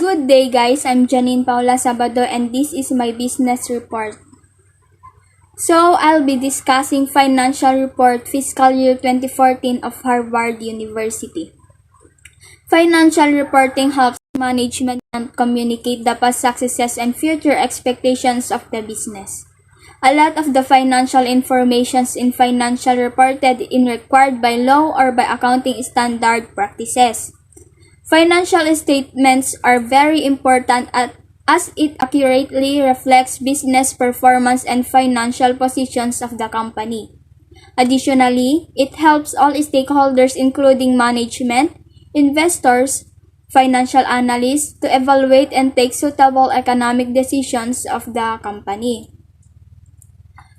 Good day guys, I'm Janine Paula Sabado and this is my business report. So, I'll be discussing financial report fiscal year 2014 of Harvard University. Financial reporting helps management communicate the past successes and future expectations of the business. A lot of the financial information in financial reported in required by law or by accounting standard practices. Financial statements are very important as it accurately reflects business performance and financial positions of the company. Additionally, it helps all stakeholders including management, investors, financial analysts to evaluate and take suitable economic decisions of the company.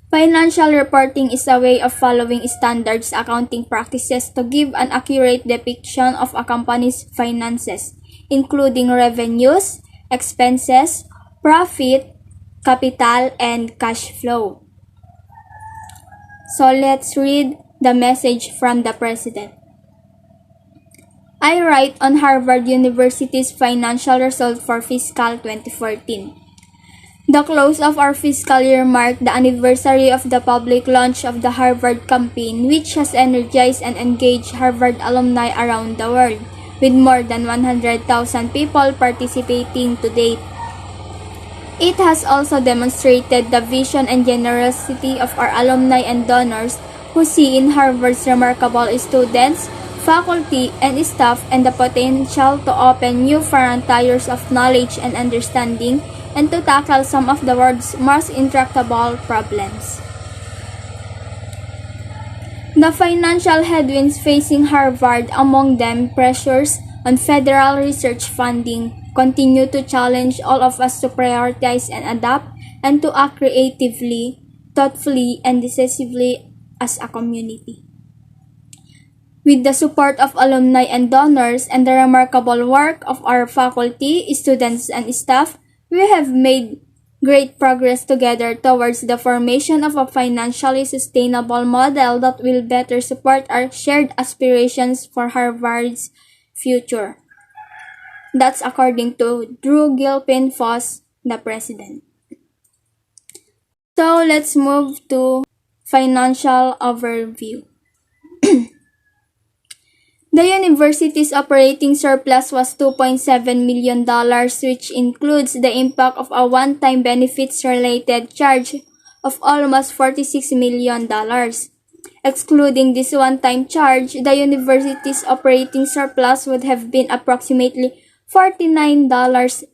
Financial reporting is a way of following standards accounting practices to give an accurate depiction of a company's finances, including revenues, expenses, profit, capital, and cash flow. So let's read the message from the President. I write on Harvard University's financial result for fiscal 2014. The close of our fiscal year marked the anniversary of the public launch of the Harvard campaign, which has energized and engaged Harvard alumni around the world, with more than 100,000 people participating to date. It has also demonstrated the vision and generosity of our alumni and donors who see in Harvard's remarkable students, faculty, and staff and the potential to open new frontiers of knowledge and understanding and to tackle some of the world's most intractable problems. The financial headwinds facing Harvard, among them pressures on federal research funding, continue to challenge all of us to prioritize and adapt and to act creatively, thoughtfully, and decisively as a community. With the support of alumni and donors and the remarkable work of our faculty, students, and staff, we have made great progress together towards the formation of a financially sustainable model that will better support our shared aspirations for Harvard's future. That's according to Drew Gilpin Foss, the president. So let's move to financial overview. The university's operating surplus was $2.7 million, which includes the impact of a one-time benefits-related charge of almost $46 million. Excluding this one-time charge, the university's operating surplus would have been approximately $49.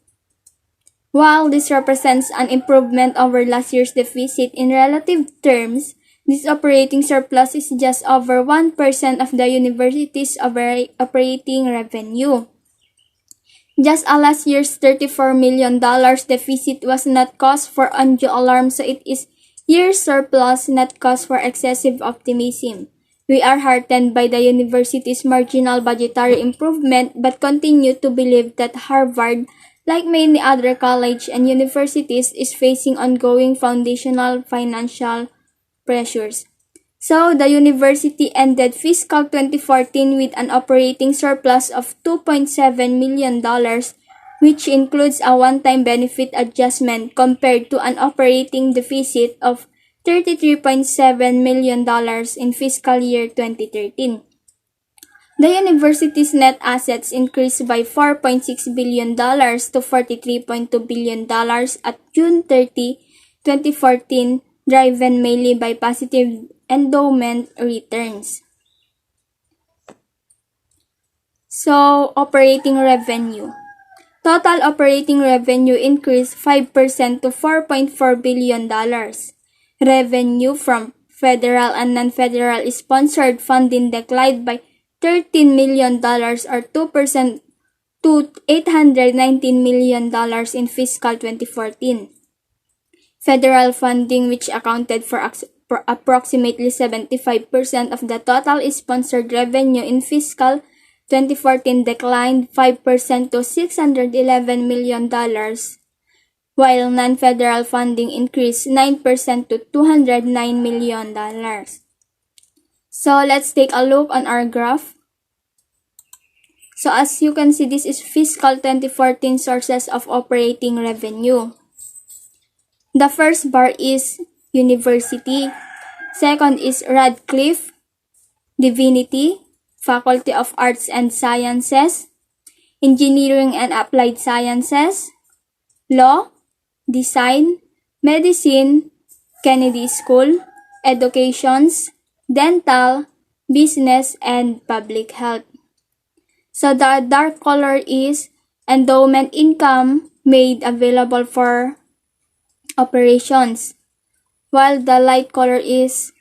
While this represents an improvement over last year's deficit in relative terms, this operating surplus is just over 1% of the university's operating revenue. Just as last year's $34 million deficit was not cause for undue alarm, so it is year's surplus not cause for excessive optimism. We are heartened by the university's marginal budgetary improvement but continue to believe that Harvard, like many other colleges and universities, is facing ongoing foundational financial pressures. So, the university ended fiscal 2014 with an operating surplus of $2.7 million, which includes a one-time benefit adjustment compared to an operating deficit of $33.7 million in fiscal year 2013. The university's net assets increased by $4.6 billion to $43.2 billion at June 30, 2014, driven mainly by positive endowment returns. So, operating revenue. Total operating revenue increased 5% to $4.4 billion. Revenue from federal and non-federal sponsored funding declined by $13 million or 2% to $819 million in fiscal 2014. Federal funding, which accounted for approximately 75% of the total sponsored revenue in fiscal 2014, declined 5% to $611 million, while non-federal funding increased 9% to $209 million. So let's take a look on our graph. So as you can see, this is fiscal 2014 sources of operating revenue. The first bar is university. Second is Radcliffe, Divinity, Faculty of Arts and Sciences, Engineering and Applied Sciences, Law, Design, Medicine, Kennedy School, Educations, Dental, Business, and Public Health. So the dark color is endowment income made available for operations, while the light color is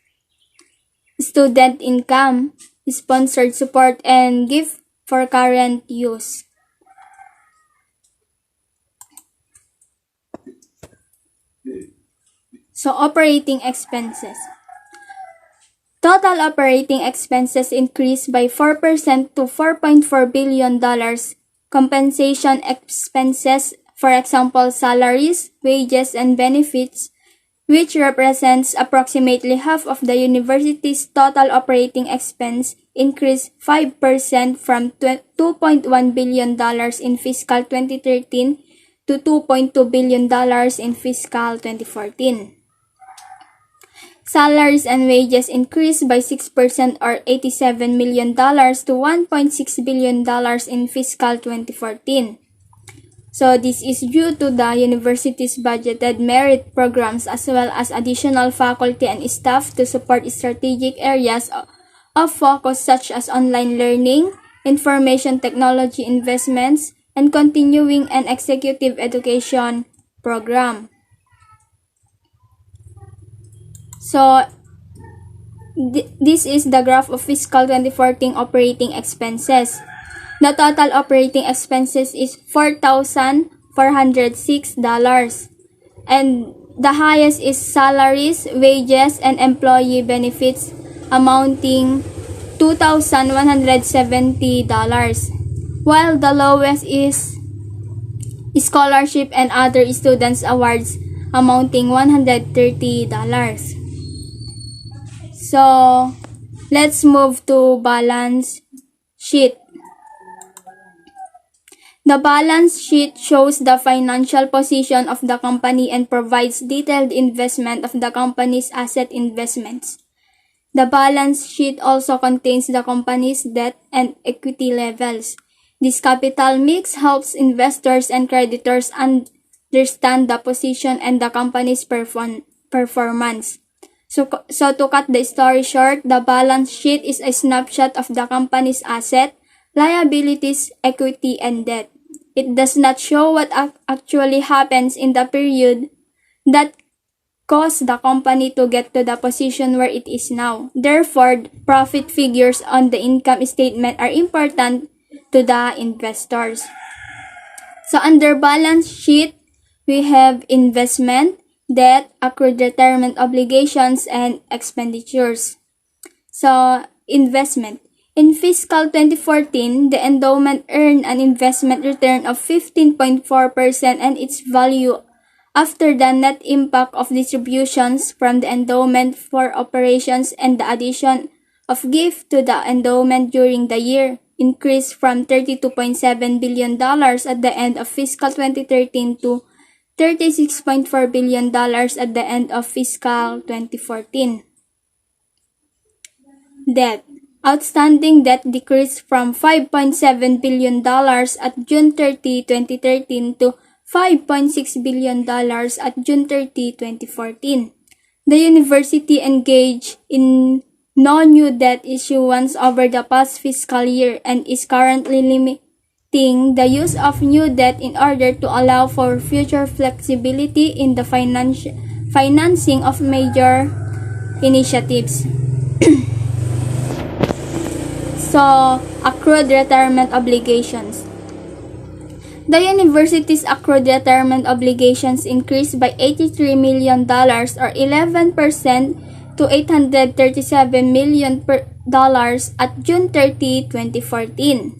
student income, sponsored support, and gift for current use. So operating expenses. Total operating expenses increased by 4% to $4.4 billion. Compensation expenses, for example, salaries, wages, and benefits, which represents approximately half of the university's total operating expense, increased 5% from $2.1 billion in fiscal 2013 to $2.2 billion in fiscal 2014. Salaries and wages increased by 6% or $87 million to $1.6 billion in fiscal 2014. So this is due to the university's budgeted merit programs as well as additional faculty and staff to support strategic areas of focus such as online learning, information technology investments, and continuing and executive education program. So this is the graph of fiscal 2014 operating expenses. The total operating expenses is $4,406, and the highest is salaries, wages, and employee benefits amounting $2,170, while the lowest is scholarship and other students awards amounting $130. So let's move to balance sheet. The balance sheet shows the financial position of the company and provides detailed investment of the company's asset investments. The balance sheet also contains the company's debt and equity levels. This capital mix helps investors and creditors understand the position and the company's performance. So to cut the story short, the balance sheet is a snapshot of the company's asset, liabilities, equity, and debt. It does not show what actually happens in the period that caused the company to get to the position where it is now. Therefore, profit figures on the income statement are important to the investors. So under balance sheet, we have investment, debt, accrued retirement obligations, and expenditures. So, investment. In fiscal 2014, the endowment earned an investment return of 15.4% and its value after the net impact of distributions from the endowment for operations and the addition of gift to the endowment during the year increased from $32.7 billion at the end of fiscal 2013 to $36.4 billion at the end of fiscal 2014. Debt. Outstanding debt decreased from $5.7 billion at June 30, 2013 to $5.6 billion at June 30, 2014. The university engaged in no new debt issuance over the past fiscal year and is currently limiting the use of new debt in order to allow for future flexibility in the financing of major initiatives. So, accrued retirement obligations. The university's accrued retirement obligations increased by $83 million or 11% to $837 million at June 30, 2014.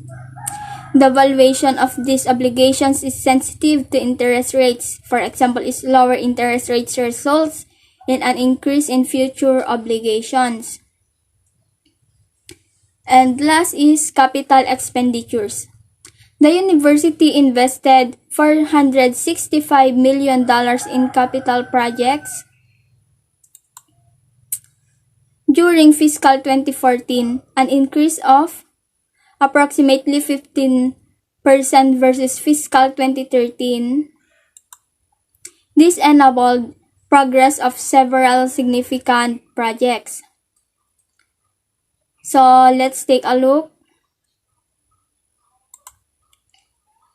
The valuation of these obligations is sensitive to interest rates. For example, is lower interest rates results in an increase in future obligations. And last is capital expenditures. The university invested $465 million in capital projects during fiscal 2014, an increase of approximately 15% versus fiscal 2013. This enabled progress of several significant projects. So let's take a look.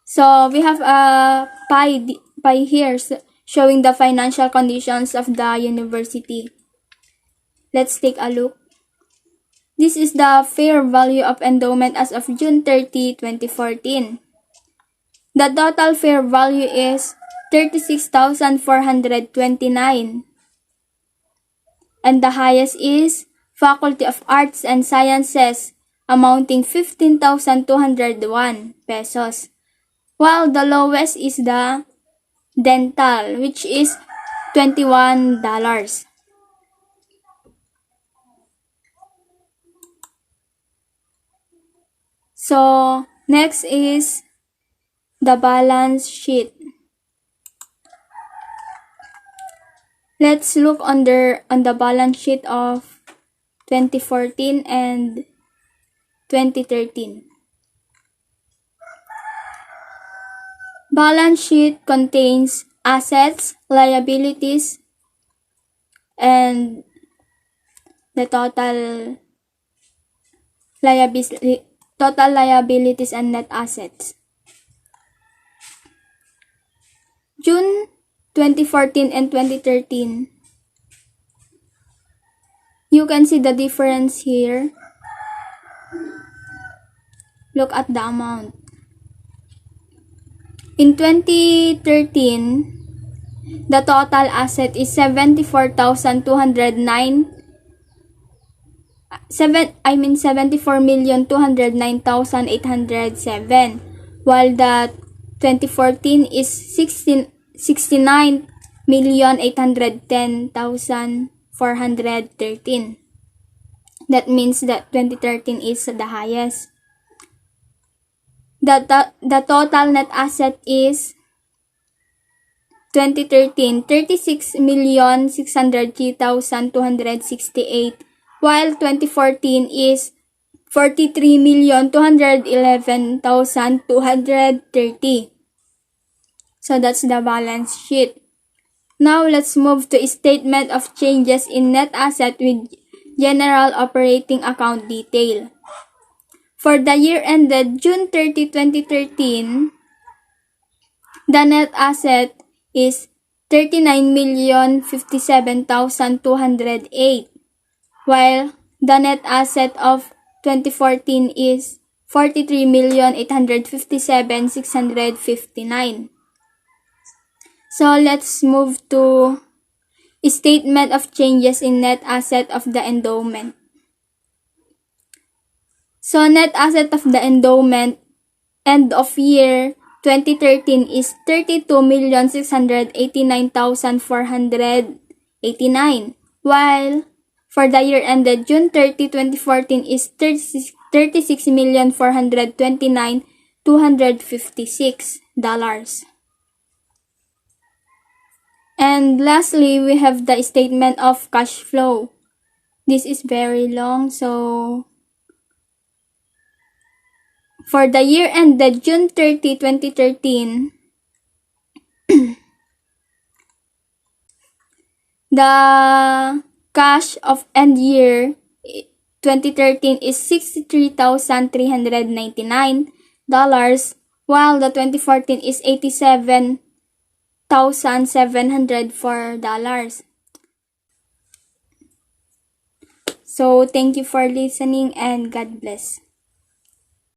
So we have a pie here showing the financial conditions of the university. Let's take a look. This is the fair value of endowment as of June 30, 2014. The total fair value is 36,429. And the highest is Faculty of Arts and Sciences, amounting 15,201 pesos. While the lowest is the dental, which is $21. So, next is the balance sheet. Let's look on the balance sheet of 2014 and 2013. Balance sheet contains assets, liabilities, and the total liabilities and net assets. June 2014 and 2013. You can see the difference here. Look at the amount. In 2013, the total asset is 74,209,807, while the 2014 is 69,810,413. That means that 2013 is the highest. The total net asset is 2013 36,603,268, while 2014 is 43,211,230. So that's the balance sheet. Now let's move to statement of changes in net asset with general operating account detail. For the year ended June 30, 2013, the net asset is 39,057,208, while the net asset of 2014 is 43,857,659. So let's move to statement of changes in net asset of the endowment. So net asset of the endowment end of year 2013 is 32,689,489, while for the year ended June 30, 2014 is 36,429,256. And lastly, we have the statement of cash flow. This is very long, so for the year ended June 30, 2013, the cash of end year 2013 is $63,399, while the 2014 is $87,704. So thank you for listening and God bless.